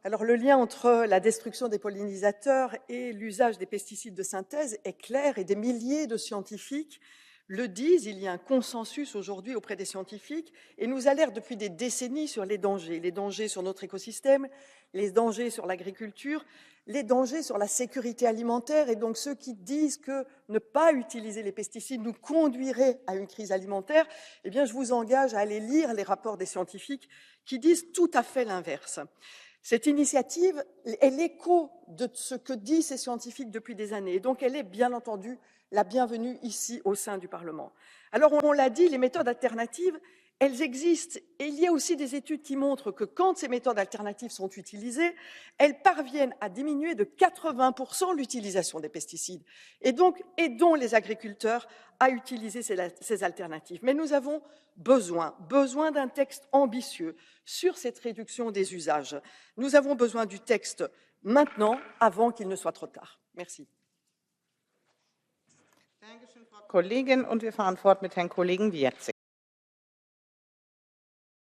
Alors le lien entre la destruction des pollinisateurs et l'usage des pesticides de synthèse est clair et des milliers de scientifiques le disent. Il y a un consensus aujourd'hui auprès des scientifiques et nous alertent depuis des décennies sur les dangers sur notre écosystème, les dangers sur l'agriculture, les dangers sur la sécurité alimentaire. Et donc ceux qui disent que ne pas utiliser les pesticides nous conduirait à une crise alimentaire, eh bien je vous engage à aller lire les rapports des scientifiques qui disent tout à fait l'inverse. Cette initiative est l'écho de ce que disent ces scientifiques depuis des années, et donc elle est bien entendu la bienvenue ici au sein du Parlement. Alors on l'a dit, les méthodes alternatives, elles existent, et il y a aussi des études qui montrent que quand ces méthodes alternatives sont utilisées, elles parviennent à diminuer de 80% l'utilisation des pesticides. Et donc, aidons les agriculteurs à utiliser ces alternatives. Mais nous avons besoin d'un texte ambitieux sur cette réduction des usages. Nous avons besoin du texte maintenant, avant qu'il ne soit trop tard. Merci. Dankeschön, Frau Kollegin. Und wir fahren fort mit Herrn Kollegen Wierzig.